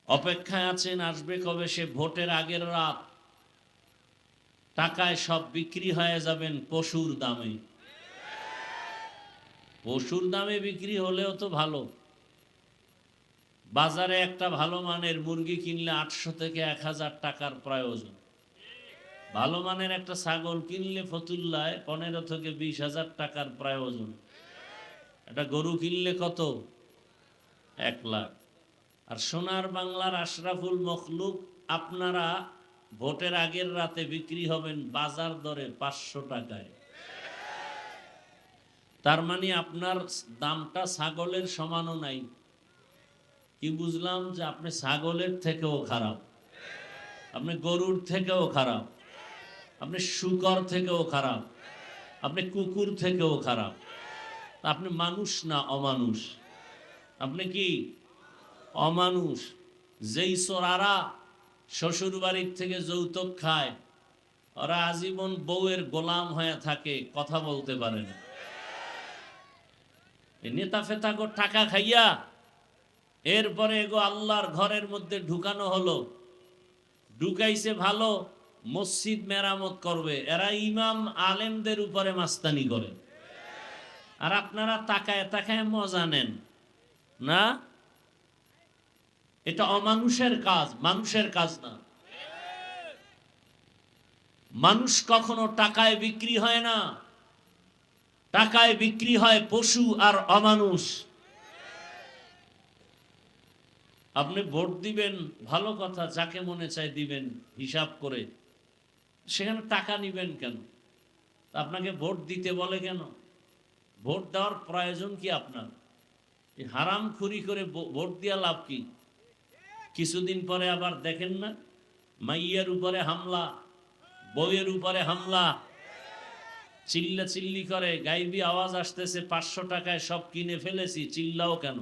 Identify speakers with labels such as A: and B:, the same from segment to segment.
A: অপেক্ষায় আছেন আসবে কবে সে ভোটের আগের রাত। টাকায় সব বিক্রি হয়ে যাবেন পশুর দামে। পশুর দামে বিক্রি হলেও তো ভালো। বাজারে একটা ভালো মানের মুরগি কিনলে 800 থেকে 1000 টাকার প্রয়োজন। ভালো মানের একটা ছাগল কিনলে ফতুল্লায় 15 থেকে 20,000 টাকার প্রয়োজন। একটা গরু কিনলে কত? 1 লাখ। আর সোনার বাংলার আশরাফুল মখলুক আপনারা ভোটের আগের রাতে বিক্রি হবেন বাজার দরে 500 টাকায়। তার মানে আপনার দামটা ছাগলের সমানও নাই। কি বুঝলাম? যে আপনি ছাগলের থেকেও খারাপ, আপনি গরুর থেকেও খারাপ, আপনি শূকর থেকেও খারাপ, আপনি কুকুর থেকেও খারাপ। আপনি মানুষ না অমানুষ। আপনি কি অমানুষ। যেই চোরারা শ্বশুর বাড়ির থেকে যৌতুক খায়, ওরা আজীবন বউয়ের গোলাম হয়ে থাকে, কথা বলতে পারে না। নেতা ফেতা গো টাকা খাইয়া এরপরে এগো আল্লাহর ঘরের মধ্যে ঢুকানো হলো। ঢুকাইছে ভালো, মসজিদ মেরামত করবে, এরা ইমাম আলেমদের উপরে মাস্তানি করে। আর আপনারা তাকায় তাকায় মজা নেন না। এটা অমানুষের কাজ, মানুষের কাজ না। মানুষ কখনো টাকায় বিক্রি হয় না। টাকায় বিক্রি হয় পশু আর অমানুষ। আপনি ভোট দিবেন, ভালো কথা, যাকে মনে চায় দিবেন হিসাব করে। সেখানে টাকা নিবেন কেন? আপনাকে ভোট দিতে বলে কেন? ভোট দেওয়ার প্রয়োজন কি আপনার? হারাম খুরি করে ভোট দিয়া লাভ কি? কিছুদিন পরে আবার দেখেন না, মাইয়ের উপরে হামলা, বউয়ের উপরে হামলা, চিল্লা চিল্লি করে, গাইবি আওয়াজ আসতেছে 500 টাকায় সব কিনে ফেলেছি। চিল্লাও কেন?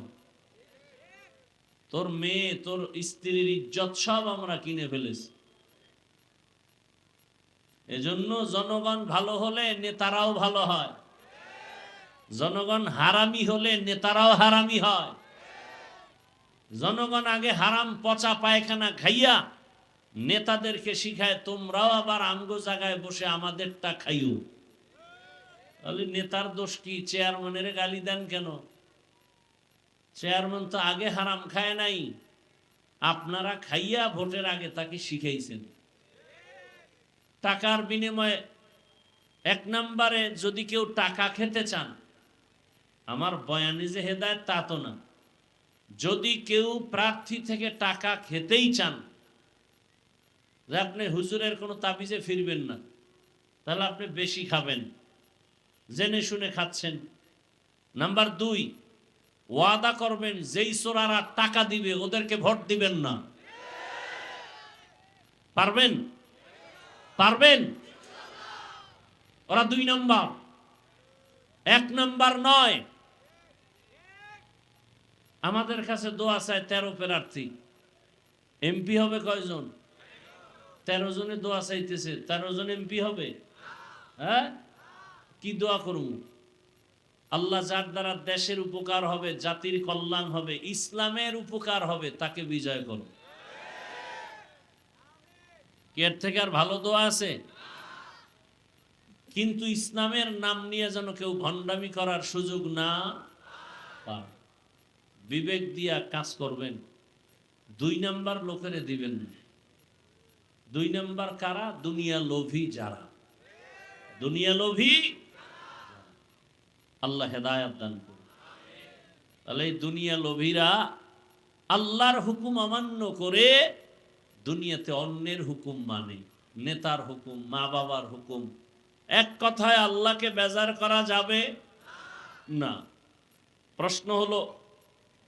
A: তোর মেয়ে, তোর স্ত্রীর ইজ্জত সব আমরা কিনে ফেলেছি। এজন্য জনগণ ভালো হলে নেতারাও ভালো হয়, জনগণ হারামি হলে নেতারাও হারামি হয়। জনগণ আগে হারাম পচা পায়খানা খাইয়া নেতাদেরকে শিখায় তোমরাও আবার আমগো জায়গায় বসে আমাদেরটা খাইও। তাহলে নেতার দোষ কি? চেয়ারম্যানের গালি দেন কেন? চেয়ারম্যান তো আগে হারাম খায় নাই, আপনারা খাইয়া ভোটের আগে তাকে শিখাইছেন। টাকার বিনিময়ে 1 নম্বরে যদি কেউ টাকা খেতে চান, আমার বয়ানে যে হেদায়েত তা তো না। যদি কেউ প্রার্থী থেকে টাকা খেতেই চান, যে আপনি হুজুরের কোনো তাবিজে ফিরবেন না, তাহলে আপনি বেশি খাবেন, জেনে শুনে খাচ্ছেন। নাম্বার 2, ওয়াদা করবেন যেই চোরারা টাকা দিবে ওদেরকে ভোট দিবেন না। পারবেন? পারবেন? ওরা 2 নম্বর, 1 নম্বর নয়। আমাদের কাছে দোয়া চায় 13 প্রার্থী, এমপি হবে কয়জন? 13 জনে দোয়া চাইতেছে, 13 জন এমপি হবে? হ্যাঁ, কি দোয়া করব? আল্লাহ যার দ্বারা দেশের উপকার হবে, জাতির কল্যাণ হবে, ইসলামের উপকার হবে, তাকে বিজয় করো। কি এর থেকে আর ভালো দোয়া আছে? কিন্তু ইসলামের নাম নিয়ে যেন কেউ ভণ্ডামি করার সুযোগ না পায়। বিবেক দিয়া কাজ করবেন। 2 নম্বর লোকেরে দিবেন না। 2 নম্বর কারা? দুনিয়া লোভী যারা। দুনিয়া লোভী, আল্লাহ হেদায়েত দান করুন। তাহলে এই দুনিয়া লোভীরা আল্লাহর হুকুম অমান্য করে দুনিয়াতে অন্যের হুকুম মানে, নেতার হুকুম, মা বাবার হুকুম। এক কথায় আল্লাহকে বেজার করা যাবে না। প্রশ্ন হলো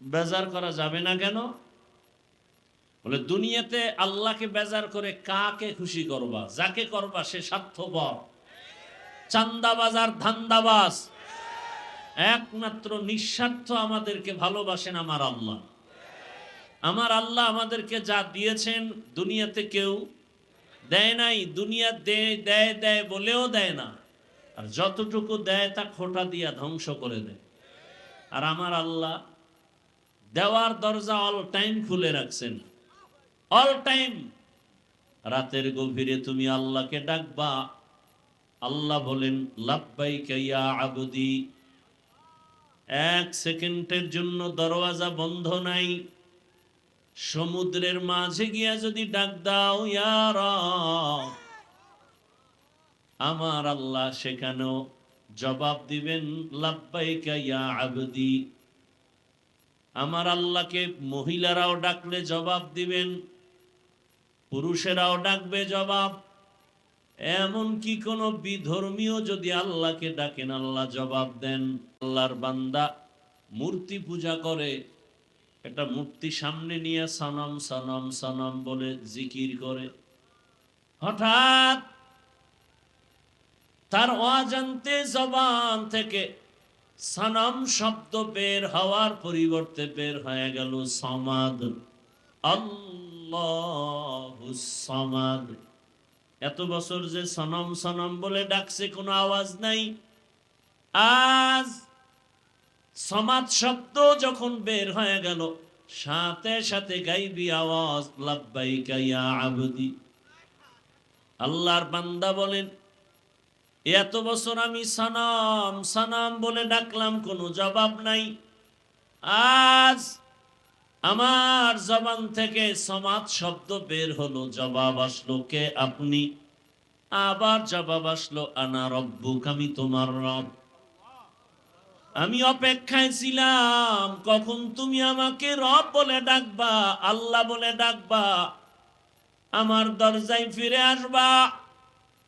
A: বেজার করা যাবে না কেন? বলে দুনিয়াতে আল্লাহকে বেজার করে কাকে খুশি করবা? যাকে করবা সে স্বার্থপর, চান্দাবাজ আর ধান্দাবাজ। একমাত্র নিঃস্বার্থ আমাদেরকে ভালোবাসেন আমার আল্লাহ। আমার আল্লাহ আমাদেরকে যা দিয়েছেন দুনিয়াতে কেউ দেয় নাই। দুনিয়া দেয় দেয় দেয় বলেও দেয় না, আর যতটুকু দেয় তা খোঁটা দিয়া ধ্বংস করে দেয়। আর আমার আল্লাহ দেওয়ার দরজা অল টাইম খুলে রাখছেন। অল টাইম রাতের গভীরে তুমি আল্লাহকে ডাকবা। আল্লাহ বলেন লাব্বাইকা ইয়া আবদি, এক সেকেন্ডের জন্য দরওয়াজা বন্ধ নাই। সমুদ্রের মাঝে গিয়া যদি ডাক দাও ইয়া রব, আমার আল্লাহ সেখানেও জবাব দিবেন লাব্বাইকা ইয়া আবদি। আমার আল্লাহকে মহিলারাও ডাকলে জবাব দিবেন, পুরুষেরাও ডাকবে জবাব। এমন কি কোন বিধর্মীয় যদি আল্লাহকে ডাকেন আল্লাহ জবাব দেন। আল্লাহর বান্দা মূর্তি পূজা করে, একটা মূর্তি সামনে নিয়ে সনম সনম সনম বলে জিকির করে, হঠাৎ তার অজান্তে জবান থেকে সনম শব্দ বের হওয়ার পরিবর্তে বের হয়ে গেল সমাদ, আল্লাহুস সামাদ। এত বছর যে সনম সনম বলে ডাকছে কোনো আওয়াজ নাই, আজ সমাদ শব্দ যখন বের হয়ে গেল সাথে সাথে গাইবি আওয়াজ লাব্বাইকা ইয়া আবদি। আল্লাহর বান্দা বলেন এত বছর আমি সনম সনম বলে ডাকলাম কোনো জবাব নাই, আজ আমার জবান থেকে সমাদ শব্দ বের হলো, জবাব আসলো কে আপনি। আবার জবাব আসলো আনা রব্বুক, আমি তোমার রব। আমি অপেক্ষায় ছিলাম কখন তুমি আমাকে রব বলে ডাকবা, আল্লাহ বলে ডাকবা, আমার দরজায় ফিরে আসবা।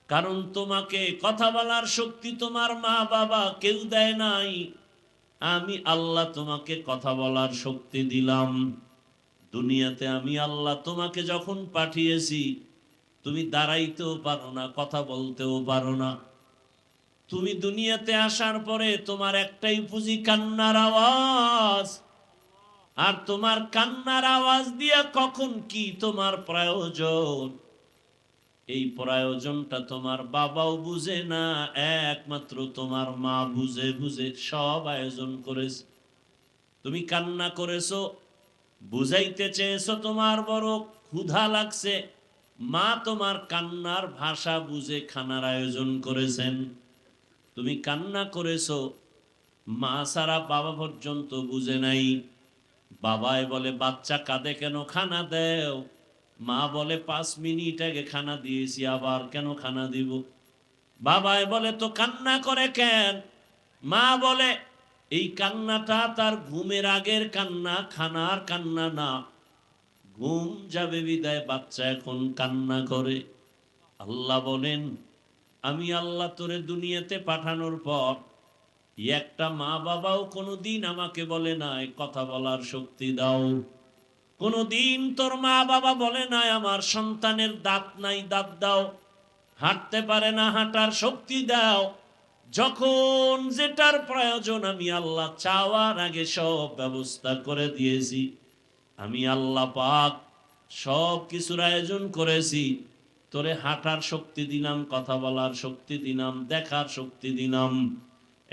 A: কারণ তোমাকে কথা বলার শক্তি তোমার মা বাবা কেউ দেয় নাই, আমি আল্লাহ তোমাকে কথা বলার শক্তি দিলাম। দুনিয়াতে আমি আল্লাহ তোমাকে যখন পাঠিয়েছি তুমি দাঁড়াইতেও পারো না, কথা বলতেও পারো না। তুমি দুনিয়াতে আসার পরে তোমার একটাই পুঁজি কান্নার আওয়াজ, আর তোমার কান্নার আওয়াজ দিয়া কখন কি তোমার প্রয়োজন, এই প্রয়োজনটা তোমার বাবাও বুঝে না, একমাত্র তোমার মা বুঝে। বুঝে সব আয়োজন করেছে। তুমি কান্না করেছো, বুঝাইতে চেয়েছো তোমার বড় ক্ষুধা লাগছে, মা তোমার কান্নার ভাষা বুঝে খানার আয়োজন করেছেন। তুমি কান্না করেছো, মা ছাড়া বাবা পর্যন্ত বুঝে নাই। বাবাই বলে বাচ্চা কাঁদে কেন, খানা দেও। মা বলে 5 মিনিট আগে খানা দিয়েছি, আবার কেন খানা দিব। বাবাই বলে তো কান্না করে কেন। মা বলে এই কান্নাটা তার ঘুমের আগের কান্না, খানার কান্না না। ঘুম যাবে বিদায় বাচ্চা এখন কান্না করে। আল্লাহ বলেন আমি আল্লাহ তোরে দুনিয়াতে পাঠানোর পর একটা মা বাবাও কোনোদিন আমাকে বলে নাই কথা বলার শক্তি দাও। কোনোদিন তোর মা বাবা বলে নাই আমার সন্তানের দাঁত নাই, দাঁত দাও। হাঁটতে পারে না, হাঁটার শক্তি দাও। যখন যেটার প্রয়োজন আমি আল্লাহ চাওয়ার আগে সব ব্যবস্থা করে দিয়েছি। আমি আল্লাহ পাক সব কিছুর আয়োজন করেছি। তোরে হাঁটার শক্তি দিলাম, কথা বলার শক্তি দিলাম, দেখার শক্তি দিলাম।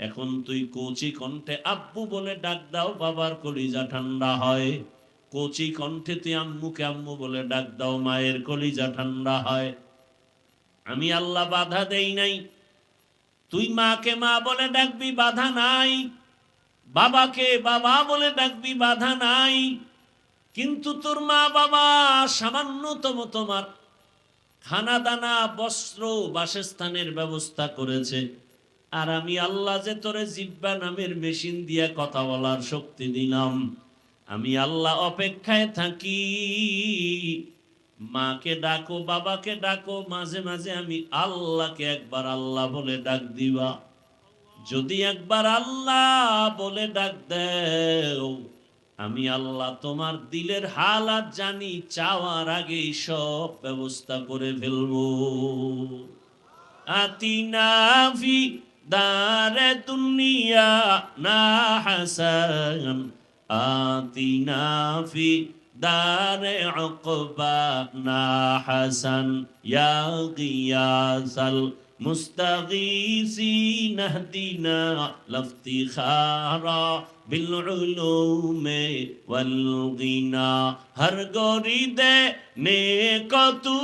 A: এখন তুই কচি কণ্ঠে আব্বু বলে ডাক দাও, বাবার কলিজা ঠান্ডা হয়। কচি কণ্ঠে তুই আম্মুকে আম্মু বলে ডাক দাও, মায়ের কলিজা ঠান্ডা হয়। আমি আল্লাহ বাধা দেই নাই। তুই মাকে মা বলে ডাকবি, বাধা নাই। বাবাকে বাবা বলে ডাকবি, বাধা নাই। কিন্তু তোর মা বাবা সামান্যতম তোমার খানা দানা বস্ত্র বাসস্থানের ব্যবস্থা করেছে, আর আমি আল্লাহ যে তোরে জিব্বা নামের মেশিন দিয়ে কথা বলার শক্তি দিলাম। আমি আল্লাহ অপেক্ষায় থাকি। মাকে ডাকো, বাবাকে ডাকো, মাঝে মাঝে আমি আল্লাহকে একবার আল্লাহ বলে ডাক দিবা। যদি একবার আল্লাহ বলে ডাক দেও, আমি আল্লাহ তোমার দিলের হালাত জানি, চাওয়ার আগেই সব ব্যবস্থা করে ফেলবো। আতিনা ফি দারে দুনিয়া না হাসান, আতিনা ফি দারে উকবা না হাসান, ইয়া গিয়াসাল মুস্তাগীসিন ইহদিনা লাফতিখারা বিল উলুমে ওয়াল গিনা হর গরিদে নেক তু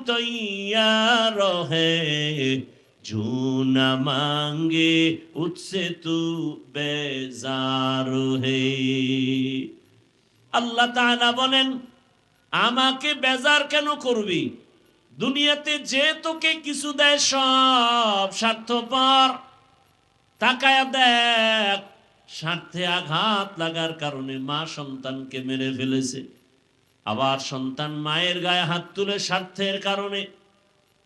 A: তৈয়ার হে जो न मांगे उससे तू बेजार है। আল্লাহ তাআলা বলেন, আমাকে বেজার কেন করবি? দুনিয়াতে যে তোকে কিছু দেয় সব স্বার্থপর। তাকায়া দেখ, স্বার্থে আঘাত লাগার কারণে মা সন্তানকে মেরে ফেলেছে, আবার সন্তান মায়ের গায়ে হাত তুলে স্বার্থের কারণে।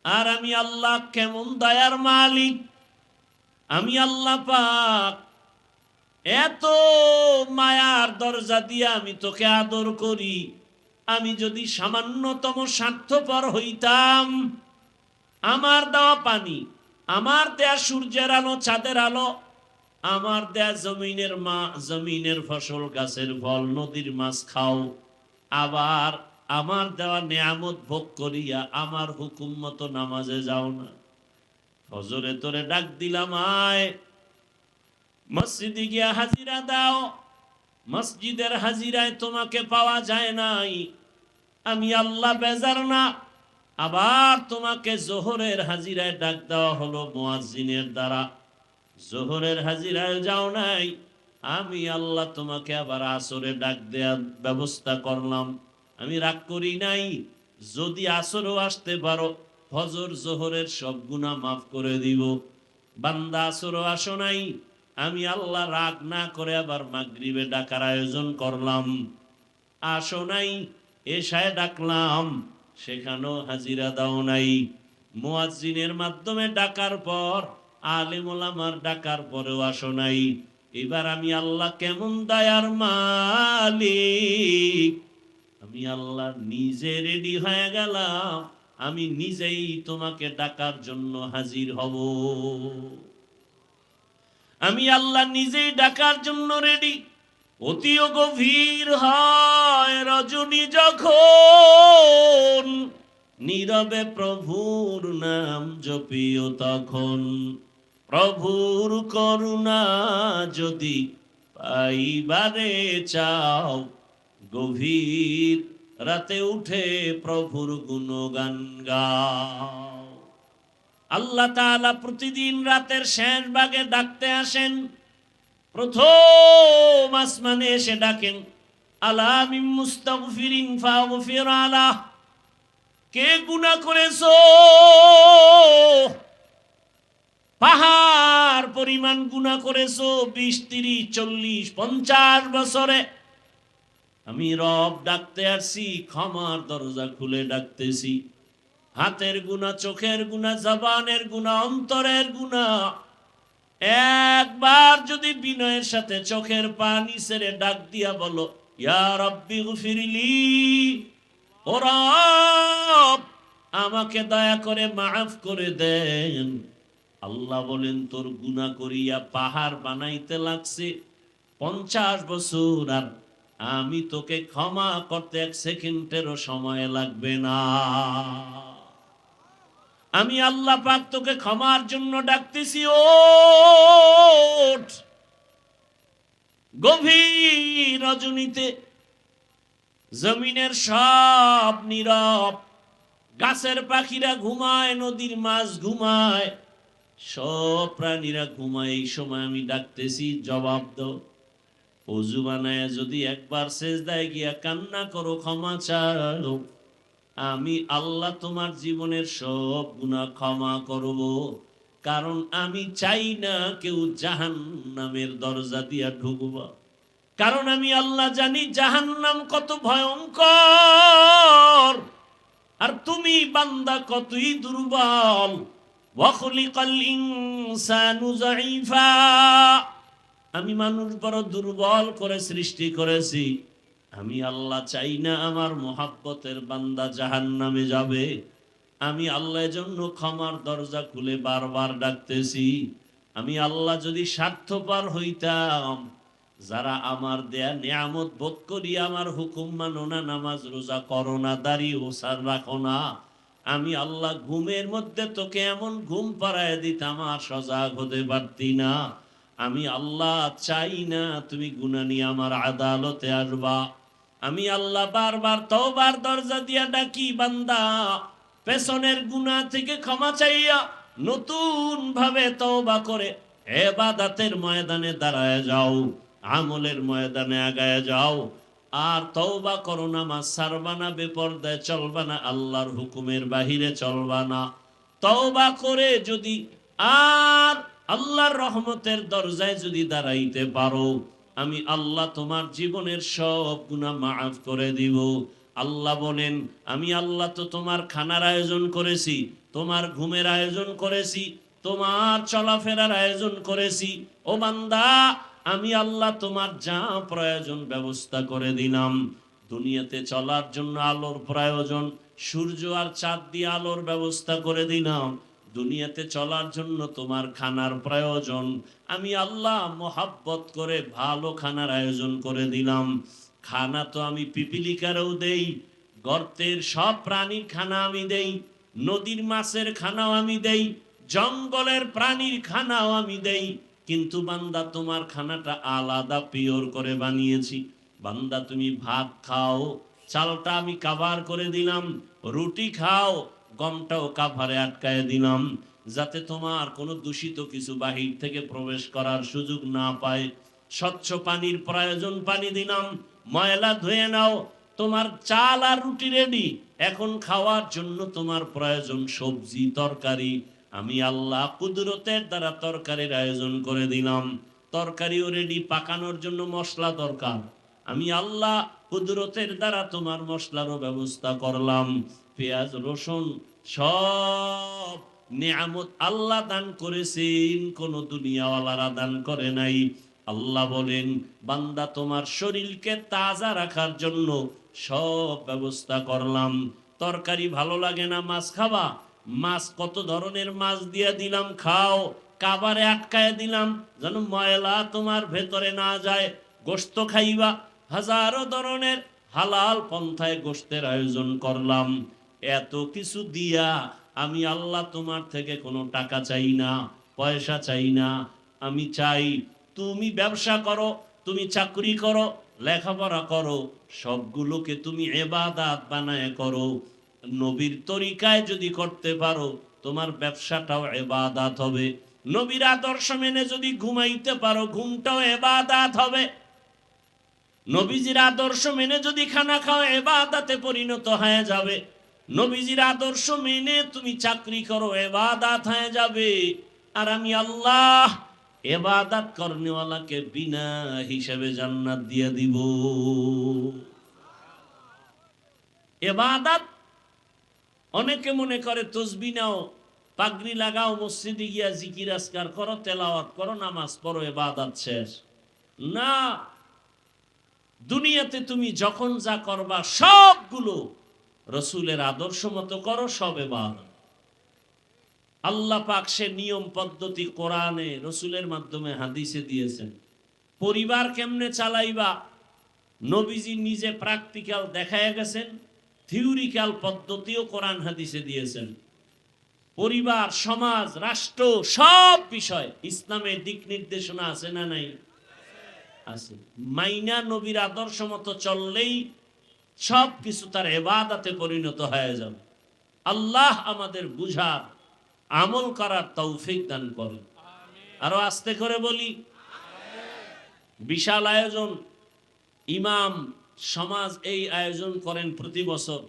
A: আর আমি আল্লাহ কেমন দয়ার মালিক! আমি আল্লাহ পাক এত মায়ার দরজা দিয়ে আমি তোকে আদর করি। আমি যদি সামান্যতম স্বার্থপর হইতাম, আমার দেওয়া পানি, আমার দেয়া সূর্যের আলো, চাঁদের আলো, আমার দেয়া জমিনের ফসল, গাছের ফল, নদীর মাছ খাও, আবার আমার দেওয়া নেয়ামত ভোগ করিয়া আমার হুকুম মতো নামাজে যাও না। ফজরে তোরে ডাক দিলাম, আয় মসজিদে গিয়া হাজিরা দাও। মসজিদের হাজিরায় তোমাকে পাওয়া যায় নাই, আমি আল্লাহ বেজার না। আবার তোমাকে জোহরের হাজিরায় ডাক দেওয়া হলো মুয়াজ্জিনের দ্বারা, জোহরের হাজিরায় যাও নাই, আমি আল্লাহ তোমাকে আবার আসরে ডাক দেওয়ার ব্যবস্থা করলাম। আমি রাগ করি নাই, যদি আসরও আসতে পারো, ফজর জোহরের সব গুনাহ মাফ করে দিব। বান্দা আসরও আসো নাই, আমি আল্লাহ রাগ না করে আবার মাগরিবে ডাকার আয়োজন করলাম। আসো নাই, এশায় ডাকলাম, সেখানেও হাজিরা দাও নাই। মুয়াজ্জিনের মাধ্যমে ডাকার পর, আলেম ওলামার ডাকার পরেও আসো নাই। এবার আমি আল্লাহ কেমন দয়ার মালিক! আমি আল্লাহ নিজে রেডি হয়ে গেলাম, আমি নিজেই তোমাকে ডাকার জন্য হাজির হব। আমি আল্লাহ নিজেই ডাকার জন্য রেডি। অতিও গভীর হয় রজনী যখন, নীরবে প্রভুর নাম জপিও তখন। প্রভুর করুণা যদি পাইবারে চাও, গভীর রাতে উঠে প্রভুর গুণগান গাও। আল্লাহ তাআলা প্রতিদিন রাতের শেষ ভাগে ডাকতে আসেন। প্রথম আসমানে এসে ডাকেন, আলা মিন মুস্তাগফিরিন ফাগফির আলাহ। কে গুনাহ করেছো? পাহাড় পরিমাণ গুনাহ করেছো, 20, 30, 40, 50 বছরে। আমি রব ডাকতে আসছি, ক্ষমার দরজা খুলে ডাকতেছি। হাতের গুনাহ, চোখের গুনাহ, জবানের গুনাহ, অন্তরের গুনাহ। একবার যদি বিনয়ের সাথে চোখের পানি ছেড়ে ডাক দিয়া বলো, ইয়া রাব্বি গফিরলি, ও রব আমাকে দয়া করে মাফ করে দেন। আল্লাহ বলেন, তোর গুনাহ করিয়া পাহাড় বানাইতে লাগছে 50 বছর, আর আমি তোকে ক্ষমা করতে 1 সেকেন্ডেরও সময় লাগবে না। আমি আল্লাহ পাক তোকে ক্ষমার জন্য ডাকতেছি, ওঠ। গভীর রজনীতে জমিনের সব নীরব, গাছের পাখিরা ঘুমায়, নদীর মাছ ঘুমায়, সব প্রাণীরা ঘুমায়। এই সময় আমি ডাকতেছি, জবাব দাও। ওযু বানায় যদি একবার সেজদায় গিয়া কান্না করো, ক্ষমা চাও, আমি আল্লাহ তোমার জীবনের সব গুনাহ ক্ষমা করব। কারণ আমি চাই না কেউ জাহান্নামের দরজা দিয়া ঢুকবা। কারণ আমি আল্লাহ জানি জাহান্নাম কত ভয়ঙ্কর, আর তুমি বান্দা কতই দুর্বল। ওয়া খুলিকাল ইনসানু যায়ীফা। আমি মানুষ বড় দুর্বল করে সৃষ্টি করেছি। আমি আল্লাহ চাই না আমার মোহাব্বতের বান্দা জাহান্নামে যাবে। আমি আল্লাহর জন্য ক্ষমার দরজা খুলে বারবার ডাকতেছি। আমি আল্লাহ যদি স্বার্থপর হইতাম, যারা আমার দেয়া নিয়ামত ভোগ করি আমার হুকুম মানো না, নামাজ রোজা করো না, দাড়ি ওসার রাখো না, আমি আল্লাহ ঘুমের মধ্যে তোকে এমন ঘুম পাড়ায় দিতাম আর সজাগ হতে পারতি না। আমি আল্লাহ চাই না তুমি গুনাহ নিয়ে আমার আদালতে আসবা। আমি আল্লাহ বারবার তওবার দরজা দিয়া ডাকি, বান্দা পেছনের গুনাহ থেকে ক্ষমা চাইয়া নতুন ভাবে তওবা করে ইবাদতের ময়দানে দাঁড়ায় যাও, আমলের ময়দানে আগায় যাও। আর তওবা করো, নামাজ ছাড়বা না, বেপরদায় চলবা না, আল্লাহর হুকুমের বাহিরে চলবা না। তওবা করে যদি আর আল্লাহর রহমতের দরজায় যদি দাঁড়াইতে পারো, আমি আল্লাহ তোমার জীবনের সব গুনাহ মাফ করে দিব। আল্লাহ বলেন, আমি আল্লাহ তো তোমার খানার আয়োজন করেছি, তোমার ঘুমের আয়োজন করেছি, তোমার চলাফেরার আয়োজন করেছি। ও বান্দা, আমি আল্লাহ তোমার যা প্রয়োজন ব্যবস্থা করে দিলাম। দুনিয়াতে চলার জন্য আলোর প্রয়োজন, সূর্য আর চাঁদ দিয়ে আলোর ব্যবস্থা করে দিলাম। দুনিয়াতে চলার জন্য তোমার খানার প্রয়োজন, আমি আল্লাহ মোহাব্বত করে ভালো খানার আয়োজন করে দিলাম। খানা তো আমি পিপিলিকারও দেই, গর্তের সব প্রাণীর খানা আমি দেই, নদীর মাছের খানাও আমি দেই, জঙ্গলের প্রাণীর খানাও আমি দেই। কিন্তু বান্দা তোমার খানাটা আলাদা পিওর করে বানিয়েছি। বান্দা তুমি ভাত খাও, চালটা আমি কাভার করে দিলাম, রুটি খাও, গমটাও কাভারে আটকায় দিলাম, যাতে তোমার কোনো দূষিত কিছু বাহির থেকে প্রবেশ করার সুযোগ না পায়। স্বচ্ছ পানির প্রয়োজন, পানি দিলাম, ময়লা ধুয়ে নাও। তোমার চাল আর রুটি রেডি, এখন খাওয়ার জন্য তোমার প্রয়োজন সবজি তরকারি, আমি আল্লাহ কুদরতের দ্বারা তরকারির আয়োজন করে দিলাম। তরকারিও রেডি, পাকানোর জন্য মশলা দরকার, আমি আল্লাহ কুদরতের দ্বারা তোমার মশলারও ব্যবস্থা করলাম। পেঁয়াজ রসুন সব নিয়ামত আল্লাহ দান করেছেন, কোন দুনিয়াওয়ালারা দান করে নাই। আল্লাহ বলেন, বান্দা তোমার শরীরকে তাজা রাখার জন্য সব ব্যবস্থা করলাম। তরকারি ভালো লাগে না, মাছ খাবা, মাছ কত ধরনের মাছ দিয়ে দিলাম, খাও, কাবারে আটকায় দিলাম যেন ময়লা তোমার ভেতরে না যায়। গোশত খাইবা, হাজারো ধরনের হালাল পন্থায় গোশতের আয়োজন করলাম। এত কিছু দিয়া আমি আল্লাহ তোমার থেকে কোনো টাকা চাই না, পয়সা চাই না। আমি চাই তুমি ব্যবসা করো, তুমি চাকরি করো, লেখাপড়া করো, সবগুলোকে তুমি ইবাদত বানায় করো। নবীর তরিকায় যদি করতে পারো, তোমার ব্যবসাটাও ইবাদত হবে। নবীর আদর্শ মেনে যদি ঘুমাইতে পারো, ঘুমটাও ইবাদত হবে। নবীজির আদর্শ মেনে যদি খানা খাও, ইবাদতে পরিণত হয়ে যাবে। নবীজির আদর্শ মেনে তুমি চাকরি করো, ইবাদত হয়ে যাবে। আর আমি আল্লাহ ইবাদত করনেওয়ালাকে বিনা হিসাবে জান্নাত দিয়ে দিব। ইবাদত অনেকে মনে করে তসবিহ নাও, পাগড়ি লাগাও, মসজিদে গিয়া জিকির আজকার করো, তেলাওয়াত করো, নামাজ পড়ো, ইবাদত শেষ না। দুনিয়াতে তুমি যখন যা করবা সবগুলো রসুলের আদর্শ মতো করো, সব ইবাদত। আল্লাহ পাক সে নিয়ম পদ্ধতি কোরআনে রসুলের মাধ্যমে হাদিসে দিয়েছেন। পরিবার কেমনে চালাইবা, নবীজি নিজে প্র্যাকটিক্যাল দেখায় গেছেন, থিওরিক্যাল পদ্ধতিও কোরআন হাদিসে দিয়েছেন। পরিবার, সমাজ, রাষ্ট্র, সব বিষয় ইসলামের দিক নির্দেশনা আছে না নাই? আছে। মাইনা নবীর আদর্শ মতো চললেই সব কিছু তার ইবাদতে পরিণত হয়ে যাবে। আল্লাহ আমাদের বুঝার, আমল করার তৌফিক দান করেন। আরো আস্তে করে বলি, বিশাল আয়োজন, ইমাম সমাজ এই আয়োজন করেন প্রতি বছর।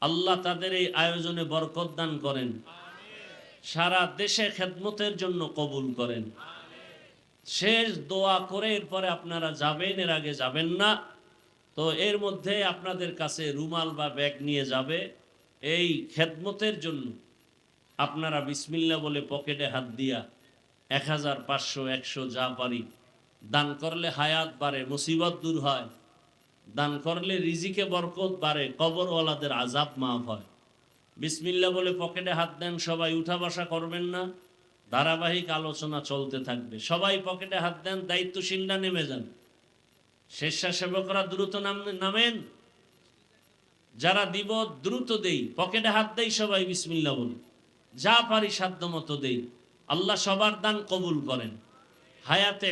A: আল্লাহ তাদের এই আয়োজনে বরকত দান করেন, সারা দেশে খেদমতের জন্য কবুল করেন। শেষ দোয়া করে এরপরে আপনারা যাবেন, এর আগে যাবেন না। তো এর মধ্যে আপনাদের কাছে রুমাল বা ব্যাগ নিয়ে যাবে। এই খেদমতের জন্য আপনারা বিসমিল্লাহ বলে পকেটে হাত দিয়া 1000, 500, 100 যা পারি দান করলে হায়াত বাড়ে, মুসিবত দূর হয়। দান করলে রিজিকে বরকত বাড়ে, কবরওয়ালাদের আযাব মাফ হয়। বিসমিল্লাহ বলে পকেটে হাত দেন সবাই, উঠা বসা করবেন না, ধারাবাহিক আলোচনা চলতে থাকবে। সবাই পকেটে হাত দেন, দায়িত্বশীলরা নেমে যান, স্বেচ্ছাসেবকরা দ্রুত নামেন। যারা দিব দ্রুত দেই, পকেটে হাত দেই, সবাই বিসমিল্লাহ বলি, যা পারি সাধ্য মতো দেই। আল্লাহ সবার দান কবুল করেন। হায়াতে